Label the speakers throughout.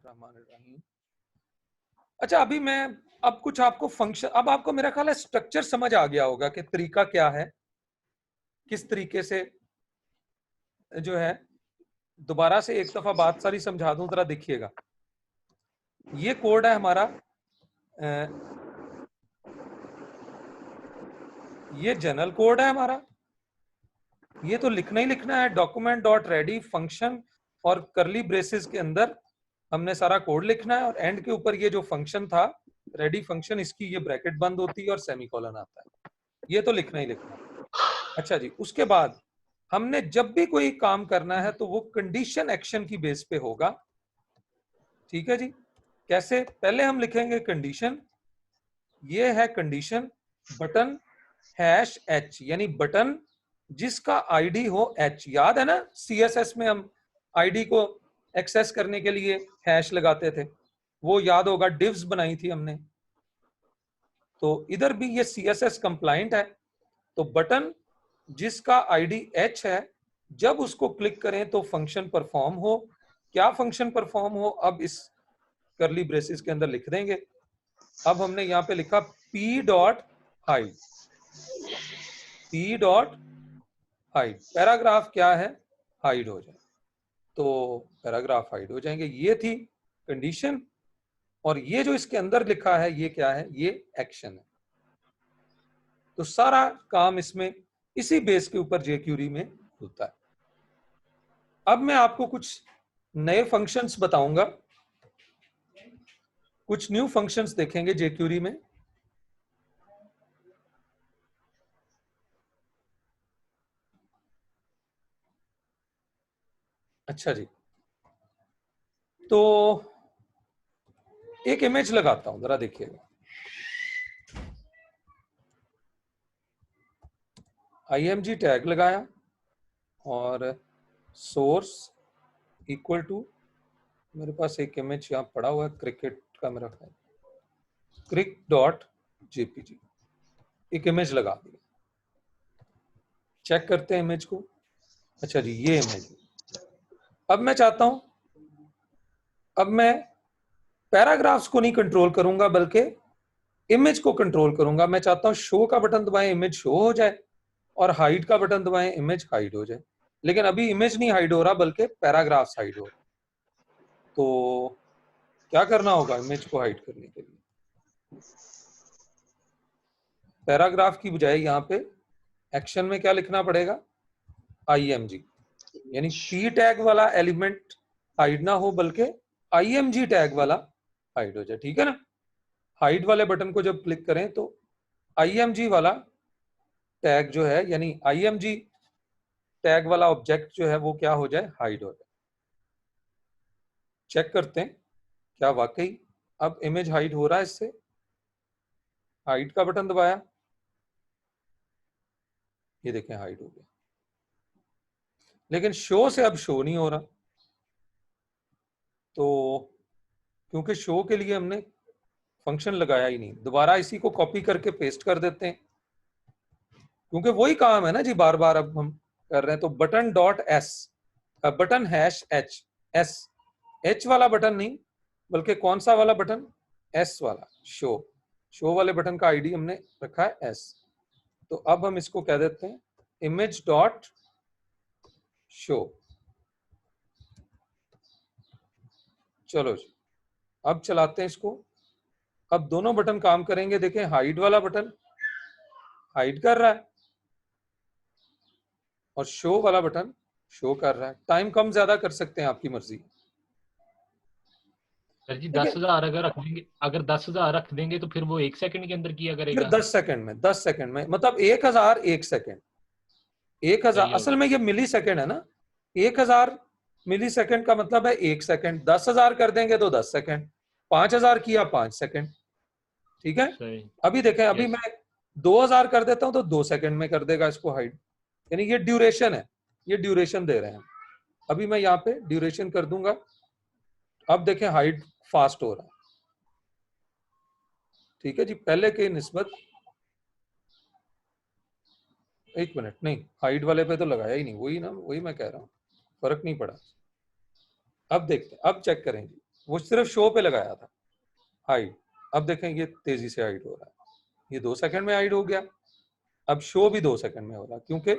Speaker 1: बिस्मिल्लाहिर्रहमानिर्रहीम। अच्छा, अभी मैं अब कुछ आपको फंक्शन, अब आपको मेरा ख्याल है स्ट्रक्चर समझ आ गया होगा कि तरीका क्या है, किस तरीके से जो है। दोबारा से एक दफा बात सारी समझा दूं, जरा देखिएगा। ये कोड है हमारा, ये जनरल कोड है हमारा। ये तो लिखना ही लिखना है, डॉक्यूमेंट डॉट रेडी फंक्शन और करली ब्रेसेस के अंदर हमने सारा कोड लिखना है, और एंड के ऊपर ये जो फंक्शन था रेडी फंक्शन, इसकी ये ब्रैकेट बंद होती है और सेमीकोलन आता है। ये तो लिखना ही लिखना है। अच्छा जी, उसके बाद हमने जब भी कोई काम करना है तो वो कंडीशन एक्शन की बेस पे होगा। ठीक है जी। कैसे? पहले हम लिखेंगे कंडीशन, ये है कंडीशन बटन हैश एच, यानी बटन जिसका आईडी हो एच। याद है ना, सीएसएस में हम आईडी को एक्सेस करने के लिए हैश लगाते थे, वो याद होगा, डिव्स बनाई थी हमने। तो इधर भी ये सीएसएस कंप्लाइंट है। तो बटन जिसका आईडी एच है, जब उसको क्लिक करें तो फंक्शन परफॉर्म हो। क्या फंक्शन परफॉर्म हो, अब इस करली ब्रेसेस के अंदर लिख देंगे। अब हमने यहां पे लिखा P dot hide, P dot hide, paragraph क्या है, हाइड हो जाए, तो पैराग्राफ हाइड हो जाएंगे। ये थी कंडीशन, और ये जो इसके अंदर लिखा है ये क्या है, ये एक्शन है। तो सारा काम इसमें इसी बेस के ऊपर जेक्यूरी में होता है। अब मैं आपको कुछ नए फंक्शंस बताऊंगा, कुछ न्यू फंक्शंस देखेंगे जेक्यूरी में। अच्छा जी, तो एक इमेज लगाता हूं, जरा देखिएगा। IMG टैग लगाया और सोर्स इक्वल टू, मेरे पास एक इमेज यहां पड़ा हुआ है क्रिकेट का, मेरा ख्याल क्रिक डॉट जेपीजी, एक इमेज लगा दिया। चेक करते हैं इमेज को। अच्छा जी, ये इमेज। अब मैं चाहता हूं, अब मैं पैराग्राफ्स को नहीं कंट्रोल करूंगा बल्कि इमेज को कंट्रोल करूंगा। मैं चाहता हूं शो का बटन दबाएं, इमेज शो हो जाए, और हाइड का बटन दबाएं, इमेज हाइड हो जाए। लेकिन अभी इमेज नहीं हाइड हो रहा बल्कि पैराग्राफ्स हाइड हो रहा। तो क्या करना होगा इमेज को हाइड करने के लिए? पैराग्राफ की बजाय यहाँ पे एक्शन में क्या लिखना पड़ेगा, IMG, यानी पी टैग वाला एलिमेंट हाइड ना हो बल्कि IMG टैग वाला हाइड हो जाए। ठीक है ना? हाइड वाले बटन को जब क्लिक करें तो IMG वाला टैग जो है, यानी IMG टैग वाला ऑब्जेक्ट जो है वो क्या हो जाए, हाइड हो जाए। चेक करते हैं क्या वाकई अब इमेज हाइड हो रहा है इससे। हाइड का बटन दबाया, ये देखें हाइड हो गया, लेकिन शो से अब शो नहीं हो रहा। तो क्योंकि शो के लिए हमने फंक्शन लगाया ही नहीं, दोबारा इसी को कॉपी करके पेस्ट कर देते हैं, क्योंकि वही काम है ना जी, बार बार अब हम कर रहे हैं। तो button dot S, button hash H, S, H वाला बटन नहीं बल्कि कौन सा वाला बटन, एस वाला, शो। शो वाले बटन का आईडी हमने रखा है एस। तो अब हम इसको कह देते हैं इमेज डॉट शो। चलो जी, अब चलाते हैं इसको। अब दोनों बटन काम करेंगे। देखें, हाइड वाला बटन हाइड कर रहा है और शो वाला बटन शो कर रहा है। टाइम कम ज्यादा कर सकते हैं, आपकी मर्जी।
Speaker 2: सर जी,
Speaker 1: देखिए,
Speaker 2: 10,000 अगर रख देंगे, अगर 10,000 रख देंगे तो फिर वो 1 सेकंड के अंदर किया
Speaker 1: फिर
Speaker 2: करेगा।
Speaker 1: 10 सेकंड में, 10 सेकंड में, मतलब 1000 1 सेकंड। 1000
Speaker 2: सही हो
Speaker 1: असल
Speaker 2: गया।
Speaker 1: में ये मिली सेकंड है ना। 1000 मिली सेकंड का मतलब है 1 सेकंड। 10,000 कर देंगे तो 10 सेकंड, 5000 किया 5 सेकंड। ठीक है।
Speaker 2: सही।
Speaker 1: अभी देखें, अभी
Speaker 2: यस।
Speaker 1: मैं 2000 कर देता हूं तो 2 सेकंड में कर देगा इसको हाइड, यानी ये ड्यूरेशन है, ये ड्यूरेशन दे रहे हैं। अभी मैं यहाँ पे ड्यूरेशन कर दूंगा। अब देखें हाइड फास्ट हो रहा है। ठीक है जी, पहले के निस्बत। एक मिनट, नहीं, हाइड वाले पे तो लगाया ही नहीं, वही ना, वही मैं कह रहा हूँ, फर्क नहीं पड़ा। अब देखते हैं, अब चेक करें जी। वो सिर्फ शो पे लगाया था हाइड। अब देखें ये तेजी से हाइड हो रहा है, ये 2 सेकंड में हाइड हो गया। अब शो भी 2 सेकंड में हो रहा क्योंकि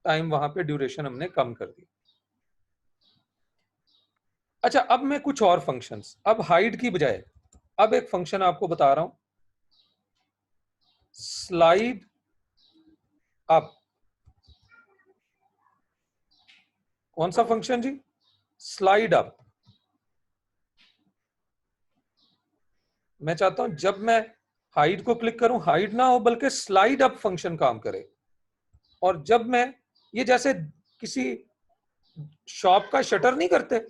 Speaker 1: टाइम वहां पे ड्यूरेशन हमने कम कर दी। अच्छा, अब मैं कुछ और फंक्शंस, अब हाइड की बजाय अब एक फंक्शन आपको बता रहा हूं, स्लाइड अप। कौन सा फंक्शन जी? Slide up. मैं चाहता हूं जब मैं हाइड को क्लिक करूं, हाइड ना हो बल्कि स्लाइड अप फंक्शन काम करे। और जब मैं ये जैसे किसी शॉप का शटर नहीं करते,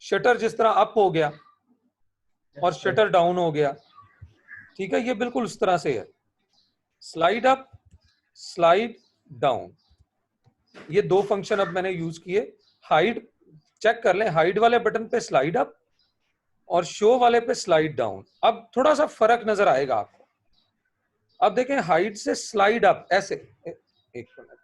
Speaker 1: शटर जिस तरह अप हो गया और शटर डाउन हो गया, ठीक है, ये बिल्कुल उस तरह से है। स्लाइड अप, स्लाइड डाउन, ये 2 फंक्शन अब मैंने यूज किए। हाइड, चेक कर लें, हाइड वाले बटन पे स्लाइड अप और शो वाले पे स्लाइड डाउन। अब थोड़ा सा फर्क नजर आएगा आपको। अब देखें, हाइड से स्लाइड अप ऐसे, एक मिनट,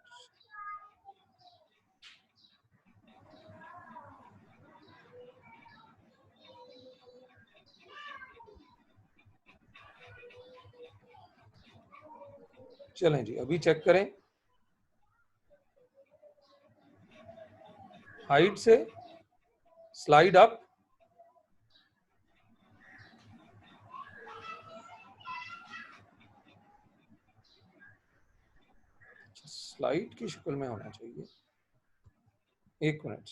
Speaker 1: चलें जी, अभी चेक करें। हाइड से स्लाइड अप, स्लाइड की शक्ल में होना चाहिए, एक मिनट।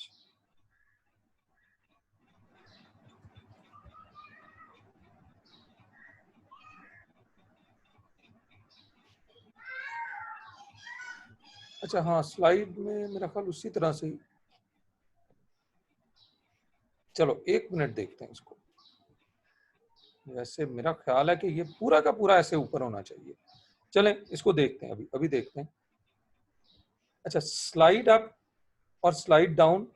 Speaker 1: अच्छा हाँ, स्लाइड में मेरा ख्याल उसी तरह से ही, चलो एक मिनट देखते हैं इसको। वैसे मेरा ख्याल है कि ये पूरा का पूरा ऐसे ऊपर होना चाहिए। चलें इसको देखते हैं, अभी अभी देखते हैं। अच्छा, स्लाइड अप और स्लाइड डाउन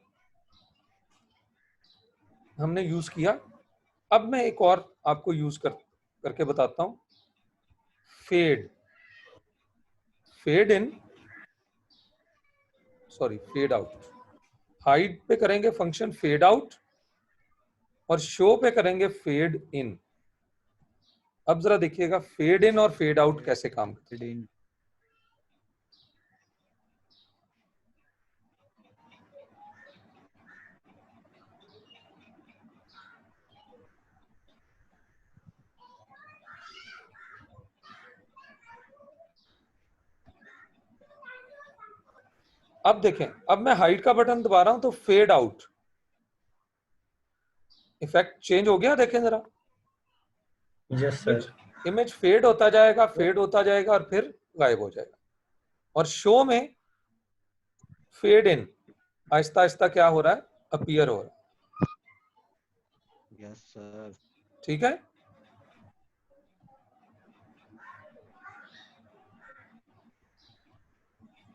Speaker 1: हमने यूज किया। अब मैं एक और आपको यूज करके बताता हूं, fade, fade in, sorry fade out. Hide पे करेंगे फंक्शन फेड आउट और शो पे करेंगे फेड इन। अब जरा देखिएगा फेड इन और फेड आउट कैसे काम करते हैं। अब देखें, अब मैं हाइड का बटन दबा रहा हूं तो फेड आउट इफेक्ट चेंज हो गया, देखें जरा।
Speaker 3: Yes sir.
Speaker 1: इमेज फेड होता जाएगा, फेड होता जाएगा और फिर गायब हो जाएगा। और शो में फेड इन आहिस्ता आहिस्ता क्या हो रहा है, अपीयर हो रहा है।
Speaker 4: Yes sir.
Speaker 1: ठीक है,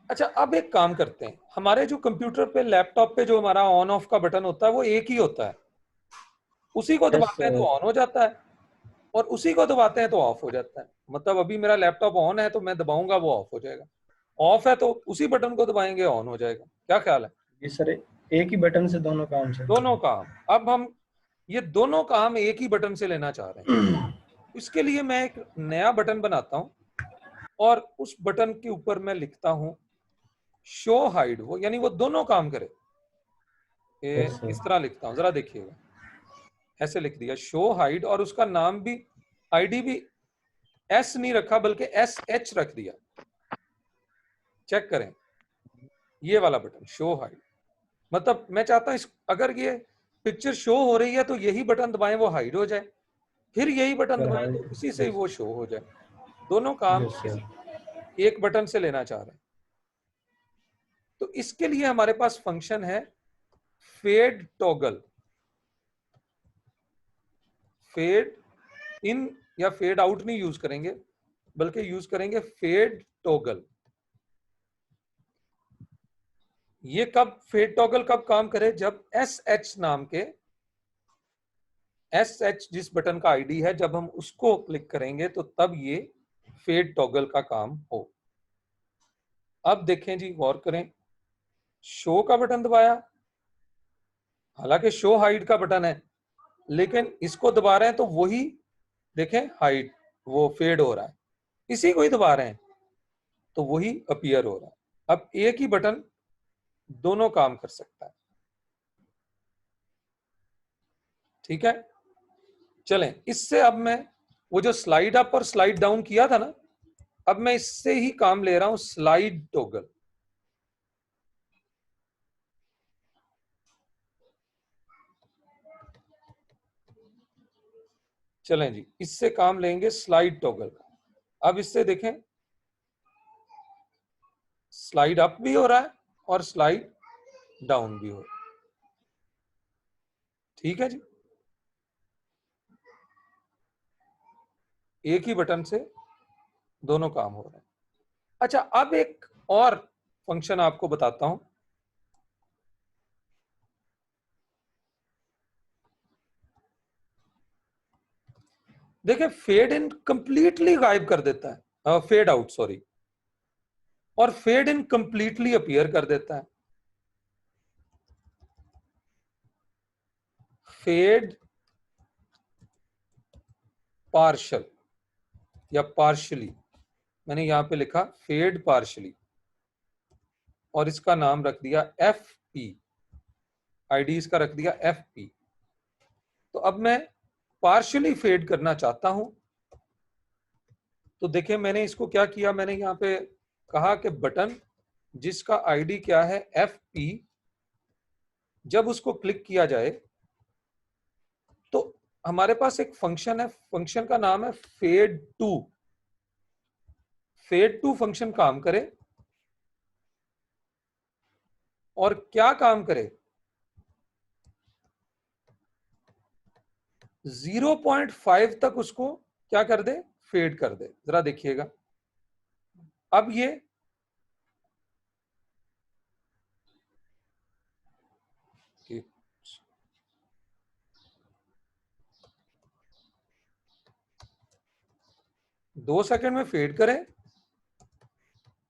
Speaker 1: अच्छा अब एक काम करते हैं, हमारे जो कंप्यूटर पे, लैपटॉप पे जो हमारा ऑन ऑफ का बटन होता है वो एक ही होता है। उसी को दबाते हैं तो ऑन हो जाता है और उसी को दबाते हैं तो ऑफ हो जाता है। मतलब अभी मेरा लैपटॉप ऑन है तो मैं दबाऊंगा वो ऑफ हो जाएगा, ऑफ है तो उसी बटन को दबाएंगे ऑन हो जाएगा। क्या ख्याल है?
Speaker 3: जी सर, एक ही बटन से दोनों काम से
Speaker 1: दोनों काम। अब हम ये दोनों काम एक ही बटन से लेना चाह रहे हैं। इसके लिए मैं एक नया बटन बनाता हूं और उस बटन के ऊपर मैं लिखता हूं शो हाइड, वो यानी वो दोनों काम करे। इस तरह लिखता हूं, जरा देखिएगा, ऐसे लिख दिया शो हाइड और उसका नाम भी, आईडी भी एस नहीं रखा बल्कि एस एच रख दिया। चेक करें, ये वाला बटन शो हाइड, मतलब मैं चाहता हूं इस, अगर ये पिक्चर शो हो रही है तो यही बटन दबाएं वो हाइड हो जाए, फिर यही बटन दबाएं तो इसी से वो शो हो जाए। दोनों काम एक बटन से लेना चाह रहे हैं। तो इसके लिए हमारे पास फंक्शन है फेड टॉगल। फेड इन या फेड आउट नहीं यूज करेंगे बल्कि यूज करेंगे फेड टॉगल। ये कब फेड टॉगल कब काम करे, जब एस एच नाम के, एस एच जिस बटन का आईडी है, जब हम उसको क्लिक करेंगे तो तब ये फेड टॉगल का काम हो। अब देखें जी, गौर करें, शो का बटन दबाया हालांकि शो हाइट का बटन है, लेकिन इसको दबा रहे हैं तो वही देखें हाइट वो फेड हो रहा है, इसी को ही दबा रहे हैं तो वही अपीयर हो रहा है। अब एक ही बटन दोनों काम कर सकता है। ठीक है, चलें इससे अब मैं वो जो स्लाइड अप और स्लाइड डाउन किया था ना, अब मैं इससे ही काम ले रहा हूं, स्लाइड टॉगल। चलें जी, इससे काम लेंगे स्लाइड टॉगल का। अब इससे देखें स्लाइड अप भी हो रहा है और स्लाइड डाउन भी हो रहा है। ठीक है जी, एक ही बटन से दोनों काम हो रहे हैं। अच्छा, अब एक और फंक्शन आपको बताता हूं। देखिए फेड इन कंप्लीटली गायब कर देता है, फेड आउट सॉरी, और फेड इन कंप्लीटली अपीयर कर देता है। फेड पार्शल या पार्शली, मैंने यहां पे लिखा फेड पार्शली और इसका नाम रख दिया एफ पी, आईडी इसका रख दिया एफ पी। तो अब मैं पार्शली फेड करना चाहता हूं, तो देखिए मैंने इसको क्या किया, मैंने यहां पे कहा कि बटन जिसका आईडी क्या है एफ पी, जब उसको क्लिक किया जाए तो हमारे पास एक फंक्शन है, फंक्शन का नाम है fade to. Fade to function काम करे और क्या काम करे, 0.5 तक उसको क्या कर दे, फेड कर दे। जरा देखिएगा, अब ये दो सेकंड में फेड करें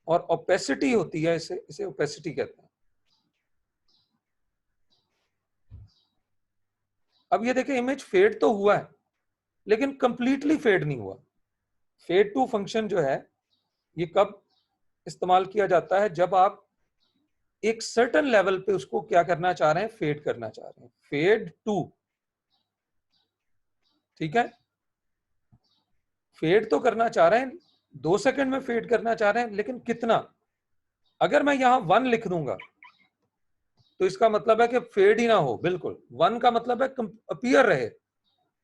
Speaker 1: और ओपेसिटी होती है, इसे ओपेसिटी कहते हैं। अब ये देखिए इमेज फेड तो हुआ है लेकिन कंप्लीटली फेड नहीं हुआ। फेड टू फंक्शन जो है ये कब इस्तेमाल किया जाता है, जब आप एक सर्टेन लेवल पे उसको क्या करना चाह रहे हैं, फेड करना चाह रहे हैं, फेड टू। ठीक है, फेड तो करना चाह रहे हैं, 2 सेकंड में फेड करना चाह रहे हैं, लेकिन कितना। अगर मैं यहां 1 लिख दूंगा तो इसका मतलब है कि फेड ही ना हो, बिल्कुल 1 का मतलब है अपीयर रहे,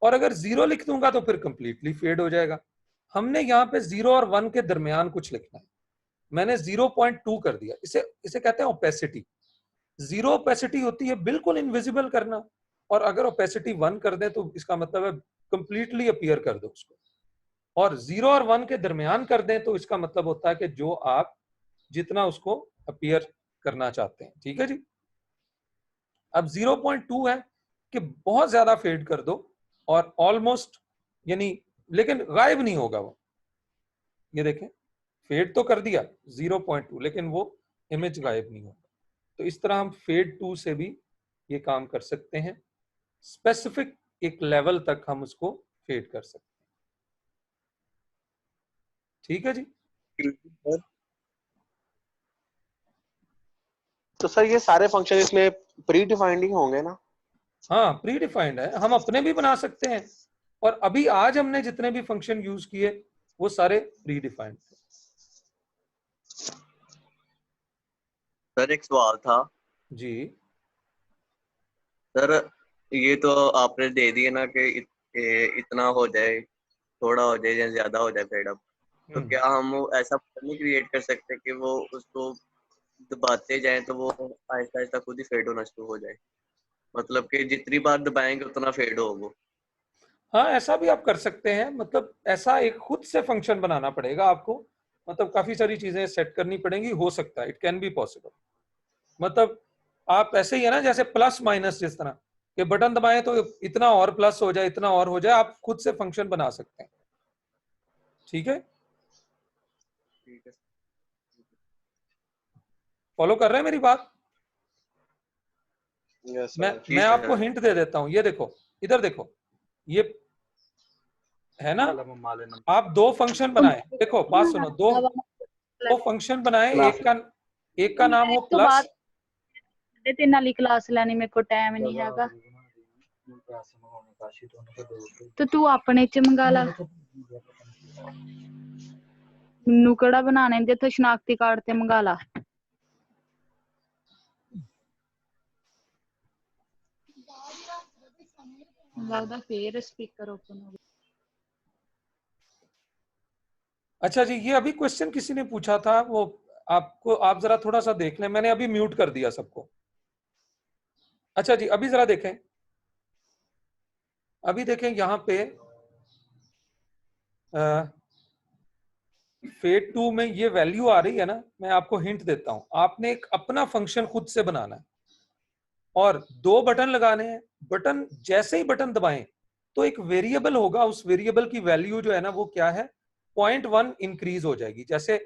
Speaker 1: और अगर 0 लिख दूंगा तो फिर कंप्लीटली फेड हो जाएगा। हमने यहाँ पे 0 और 1 के दरमियान कुछ लिखना है, मैंने 0.2 कर दिया। इसे इसे कहते हैं ओपेसिटी। 0 ओपेसिटी होती है बिल्कुल इनविजिबल करना, और अगर ओपेसिटी 1 कर दें तो इसका मतलब है कंप्लीटली अपीयर कर दो उसको, और 0 और 1 के दरमियान कर दें तो इसका मतलब होता है कि जो आप जितना उसको अपीयर करना चाहते हैं। ठीक है जी, अब 0.2 है कि बहुत ज्यादा फेड कर दो और ऑलमोस्ट यानी, लेकिन गायब नहीं होगा वो। ये देखें फेड तो कर दिया 0.2 लेकिन वो इमेज गायब नहीं होगा। तो इस तरह हम फेड टू से भी ये काम कर सकते हैं, स्पेसिफिक एक लेवल तक हम उसको फेड कर सकते हैं। ठीक है जी,
Speaker 4: सर, तो सर ये सारे फंक्शन इसमें प्री डिफाइंड ही होंगे ना?
Speaker 1: हाँ प्री डिफाइंड है, हम अपने भी बना सकते हैं, और अभी आज हमने जितने भी फंक्शन यूज किए वो सारे प्री डिफाइंड थे।
Speaker 4: सर एक सवाल था
Speaker 1: जी,
Speaker 4: सर, ये तो आपने दे दिया ना कि इतना हो जाए, थोड़ा हो जाए या ज्यादा हो जाए फेड अप, तो क्या हम ऐसा नहीं क्रिएट कर सकते कि वो उसको दबाते जाए तो वो आहिस्ता आहिस्ता खुद ही फेड होना शुरू हो जाए, मतलब कि जितनी बार दबाएंगे उतना फेड हो वो?
Speaker 1: हाँ ऐसा भी आप कर सकते हैं, मतलब ऐसा एक खुद से फंक्शन बनाना पड़ेगा आपको, मतलब काफी सारी चीजें सेट करनी पड़ेंगी, हो सकता है, इट कैन बी पॉसिबल। मतलब आप ऐसे ही है ना, जैसे प्लस माइनस, जिस तरह कि बटन दबाएं तो इतना और प्लस हो जाए, इतना और हो जाए, आप खुद से फंक्शन बना सकते हैं। ठीक है,
Speaker 4: ठीक है।
Speaker 1: फॉलो कर रहे हैं मेरी बात?
Speaker 5: यस
Speaker 1: मैं
Speaker 5: सर।
Speaker 1: मैं आपको हिंट दे देता हूँ, ये देखो, इधर देखो, ये है ना, आप दो फंक्शन बनाए, देखो बात सुनो, दो फंक्शन बनाए, एक का नाम हो
Speaker 6: तो
Speaker 1: प्लस,
Speaker 6: बात तेरे नाल ही क्लास लेनी, मेरे को टाइम नहीं हैगा, तो तू अपने च मंगा ला, मैनू केड़ा बनाने दे, तो शनाख्ती कार्ड ते मंगा ला। लगदा फिर स्पीकर ओपन हो गया।
Speaker 1: अच्छा जी, ये अभी क्वेश्चन किसी ने पूछा था, वो आपको, आप जरा थोड़ा सा देख लें, मैंने अभी म्यूट कर दिया सबको। अच्छा जी, अभी जरा देखें, अभी देखें यहाँ पे फेट 2 में ये वैल्यू आ रही है ना, मैं आपको हिंट देता हूं, आपने एक अपना फंक्शन खुद से बनाना है और दो बटन लगाने हैं, बटन जैसे ही बटन दबाएं तो एक वेरिएबल होगा, उस वेरिएबल की वैल्यू जो है ना वो क्या है, 0.1 इंक्रीज हो जाएगी। जैसे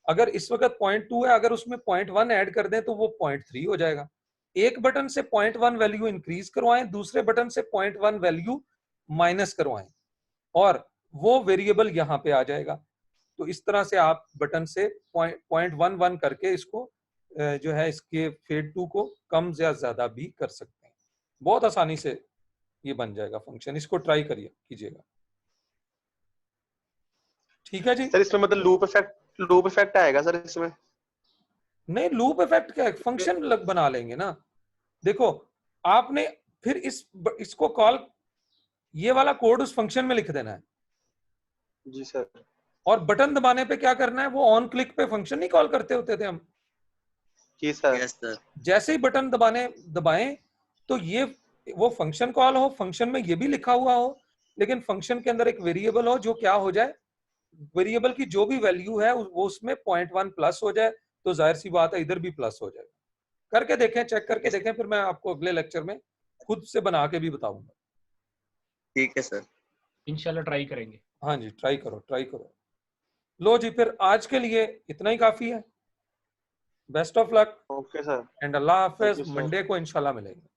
Speaker 1: अगर इस वक्त 0.2 है, अगर उसमें 0.1 ऐड कर दें तो वो 0.3 हो जाएगा। एक बटन से 0.1 वैल्यू इंक्रीज करवाएं, दूसरे बटन से 0.1 वैल्यू माइनस करवाएं और वो वेरिएबल यहां पे आ जाएगा। तो इस तरह से आप बटन से 0.11 करके इसको जो है इसके फेड 2 को कम या ज्यादा भी कर सकते हैं। बहुत आसानी से ये बन जाएगा फंक्शन, इसको ट्राई करिए, कीजिएगा। ठीक है जी।
Speaker 5: सर इसमें मतलब लूप इफेक्ट आएगा सर इसमें?
Speaker 1: नहीं, लूप इफेक्ट क्या है, फंक्शन लग बना लेंगे ना। देखो आपने फिर इसको कॉल, ये वाला कोड उस फंक्शन में लिख देना है
Speaker 5: जी सर।
Speaker 1: और बटन दबाने पे क्या करना है, वो ऑन क्लिक पे फंक्शन नहीं कॉल करते होते थे हम।
Speaker 5: जी सर।
Speaker 4: Yes sir.
Speaker 1: जैसे ही बटन दबाएं तो ये वो फंक्शन कॉल हो, फंक्शन में ये भी लिखा हुआ हो, लेकिन फंक्शन के अंदर एक वेरिएबल हो जो क्या हो जाए, वेरिएबल की जो भी वैल्यू है वो उसमें 0.1 प्लस हो जाए, तो जाहिर सी बात है इधर भी प्लस हो जाएगा। करके देखें, चेक करके देखें, फिर मैं आपको अगले लेक्चर में खुद से बना के भी बताऊंगा।
Speaker 4: ठीक है सर,
Speaker 2: इंशाल्लाह ट्राई करेंगे।
Speaker 1: हाँ जी, ट्राई करो, ट्राई करो। लो जी, फिर आज के लिए इतना ही काफी है। Best of luck
Speaker 5: okay sir.
Speaker 1: And Allah Hafiz.
Speaker 5: Thank you, sir.
Speaker 1: Monday को इंशाल्लाह मिलेंगे।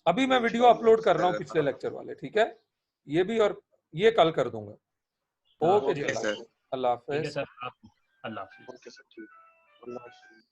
Speaker 1: अभी मैं वीडियो अपलोड कर रहा हूँ पिछले लेक्चर वाले, ठीक है, ये भी और ये कल कर दूंगा। ओके जी,
Speaker 4: ओके सर।
Speaker 1: अल्लाह
Speaker 2: ठीक है
Speaker 1: हाफिज।
Speaker 2: सर, आप अल्लाह हाफिज।
Speaker 5: ओके सर, ठीक। अल्लाह हाफिज।